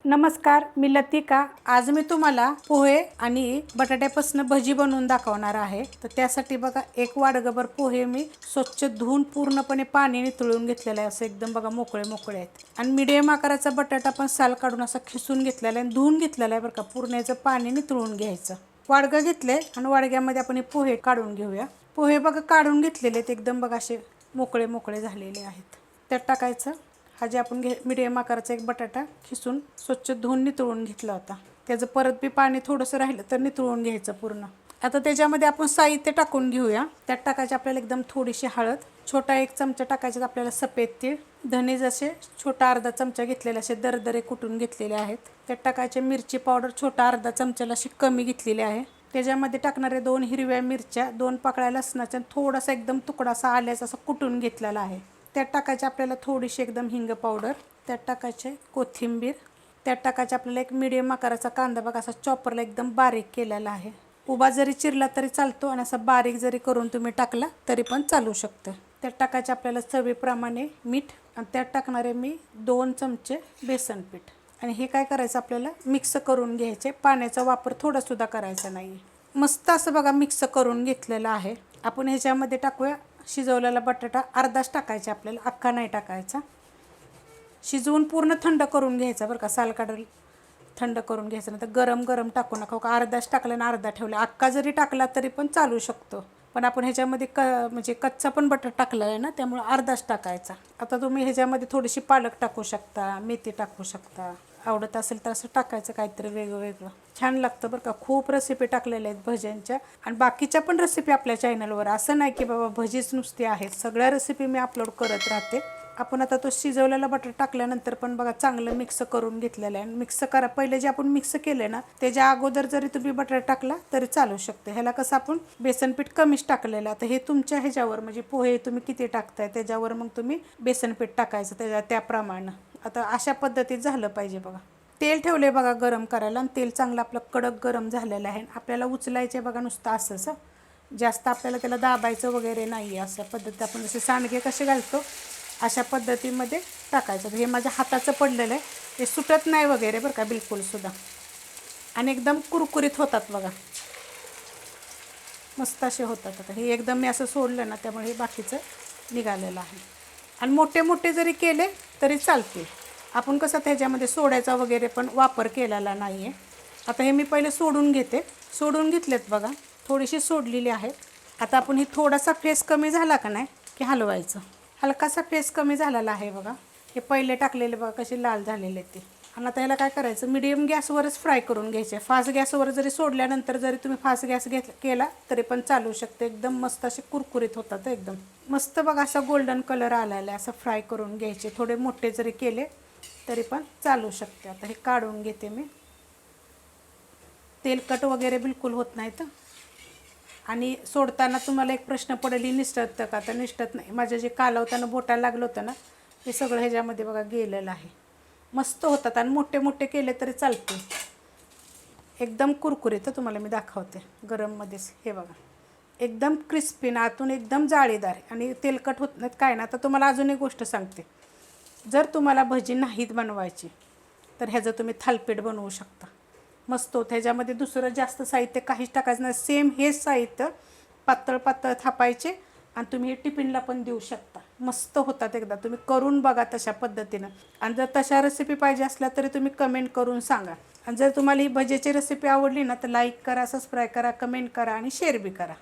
नमस्कार, मी लतिका। आज मी तुम्हाला पोहे आणि बटाट्यापासून भजी बनवून दाखवणार आहे। तर त्यासाठी बघा, एक वाडगभर पोहे मी स्वच्छ धुवून पूर्णपणे पाणी निथळून घेतलेले आहे। असं एकदम बघा मोकळे मोकळे आहेत। आणि मीडियम आकाराचा बटाटा पण साल काढून असा खिसून घेतलेला आहे, धुवून घेतलेला आहे बरं का। पूर्ण याचं पाणी निथळून घ्यायचं। वाडगं घेतले आणि वाडग्यामध्ये आपण हे पोहे काढून घेऊया। पोहे बघा काढून घेतलेले आहेत, एकदम बघा असे मोकळे मोकळे झालेले आहेत। त्यात टाकायचं हा जे आपण मीडियम आकाराचा एक बटाटा खिसून स्वच्छ धुवून निथळून घेतला होता। त्याचं परत बी पाणी थोडंसं राहिलं तर निथळून घ्यायचं पूर्ण। आता त्याच्यामध्ये आपण साहित्य टाकून घेऊया। त्यात टाकायचे आपल्याला एकदम थोडीशी हळद, छोटा 1 चमचा टाकायचे आपल्याला सफेद तीळ, धने जसे छोटा अर्धा चमचा घेतलेले असे दरदरे कुटून घेतलेले आहेत। त्यात टाकायचे मिरची पावडर छोटा अर्धा चमचाला अशी कमी घेतलेली आहे। त्याच्यामध्ये टाकणारे 2 हिरव्या मिरच्या, 2 पाकळ्या लसणाच्या, थोडासा एकदम तुकडासा आल्याचा असा कुटून घेतलेला आहे। त्यात टाकायचे आपल्याला थोडीशी एकदम हिंग पावडर, त्यात टाकायचे कोथिंबीर, त्यात टाकायचे आपल्याला एक मीडियम आकाराचा कांदा बघा असा चॉपरला एकदम बारीक केलेला आहे। उभा जरी चिरला तरी चालतो आणि असा बारीक जरी करून तुम्ही टाकला तरी पण चालू शकतं। त्यात टाकायचे आपल्याला चवीप्रमाणे मीठ आणि त्यात टाकणारे मी 2 चमचे बेसन पीठ। आणि हे काय करायचं आपल्याला मिक्स करून घ्यायचे, पाण्याचा वापर थोडा सुद्धा करायचा नाही। मस्त असं बघा मिक्स करून घेतलेलं आहे। आपण ह्याच्यामध्ये टाकूया शिजवलेला बटाटा, अर्धाच टाकायचा आपल्याला, अख्खा नाही टाकायचा। शिजवून पूर्ण थंड करून घ्यायचा बरं का, साल काढून थंड करून घ्यायचं, नाही तर गरम गरम टाकू नका। अर्धाच टाकला आणि अर्धा ठेवला, अख्खा जरी टाकला तरी पण चालू शकतो। पण आपण ह्याच्यामध्ये म्हणजे कच्चा पण बटाटा टाकला आहे ना, त्यामुळे अर्धाच टाकायचा। आता तुम्ही ह्याच्यामध्ये थोडीशी पालक टाकू शकता, मेथी टाकू शकता, आवडत असेल तर असं टाकायचं काहीतरी वेगळं छान लागतं बरं का। खूप रेसिपी टाकलेल्या आहेत भज्यांच्या आणि बाकीच्या पण रेसिपी आपल्या चॅनलवर। असं नाही की बाबा भजीच नुसती आहेत, सगळ्या रेसिपी मी अपलोड करत राहते। आपण आता तो शिजवलेला बटाटा टाकल्यानंतर पण बघा चांगलं मिक्स करून घेतलेलं आहे। मिक्स करा, पहिले जे आपण मिक्स केलं ना त्याच्या अगोदर जरी तुम्ही बटाटा टाकला तरी चालू शकते। ह्याला कसं आपण बेसन पीठ कमीच टाकलेलं, आता हे तुमच्या ह्याच्यावर म्हणजे पोहे तुम्ही किती टाकताय त्याच्यावर मग तुम्ही बेसन पीठ टाकायचं त्याप्रमाणे। आता अशा पद्धतीत झालं पाहिजे बघा। तेल ठेवले बघा गरम करायला आणि तेल चांगलं आपलं कडक गरम झालेलं आहे। आपल्याला उचलायचे बघा नुसतं असंच, जास्त आपल्याला त्याला दाबायचं वगैरे नाही आहे। अशा पद्धतीत आपण जसे सांडगे कसे घालतो अशा पद्धतीमध्ये टाकायचं। हे माझ्या हाताचं पडलेलं आहे, ते सुटत नाही वगैरे बरं का बिलकुल सुद्धा, आणि एकदम कुरकुरीत होतात बघा, मस्त असे होतात। आता हे एकदम मी असं सोडलं ना त्यामुळे हे बाकीचं निघालेलं आहे। आणि मोठे मोठे जरी केले तरी चालतील, आपण कसं त्याच्यामध्ये सोड्याचा वगैरे पण वापर केलेला नाही आहे। आता हे मी पहिले सोडून घेते, सोडून घेतलेत बघा, थोडीशी सोडलेली आहेत। आता आपण हे थोडासा फेस कमी झाला का नाही की हलवायचं, हलकासा फेस कमी झालेला आहे बघा। हे पहिले टाकलेले बघा कसे लाल झालेले ते। आणि आता ह्याला काय करायचं, मीडियम गॅसवरच फ्राय करून घ्यायचे। फास्ट गॅसवर जरी सोडल्यानंतर जरी तुम्ही फास्ट गॅस केला तरी पण चालू शकते। एकदम मस्त असे कुरकुरीत होतात एकदम मस्त बघा, असा गोल्डन कलर आलेला आहे। असं फ्राय करून घ्यायचे, थोडे मोठे जरी केले तरी पण चालू शकते। आता हे काढून घेते मी, तेलकट वगैरे बिलकुल होत नाही तर। आणि सोडताना तुम्हाला एक प्रश्न पडेल, ही निसटतं का? तर निसटत नाही। माझं जे कालवताना बोटाला लागलं होतं ना ते सगळं ह्याच्यामध्ये बघा गेलेलं आहे। मस्त होतात आणि मोठे मोठे केले तरी चालते, एकदम कुरकुरीत। तुम्हाला मी दाखवते गरममध्येच, हे बघा एकदम क्रिस्पी ना, आतून एकदम जाळीदार आणि तेलकट होत नाहीत काय ना। तर तुम्हाला अजून एक गोष्ट सांगते, जर तुम्हाला भजी नाहीत बनवायची तर ह्याचं तुम्ही थालीपीठ बनवू शकता, मस्त होतं। ह्याच्यामध्ये दुसरं जास्त साहित्य काहीच टाकायचं नाही, सेम हेच साहित्य पातळ पातळ थापायचे आणि तुम्ही हे टिफिनला पण देऊ शकता, मस्त होतात। एकदा तुम्ही करून बघा तशा पद्धतीनं, आणि जर तशा रेसिपी पाहिजे असल्या तरी तुम्ही कमेंट करून सांगा। आणि जर तुम्हाला ही भजीची रेसिपी आवडली ना तर लाईक करा, सबस्क्राईब करा, कमेंट करा आणि शेअर बी करा।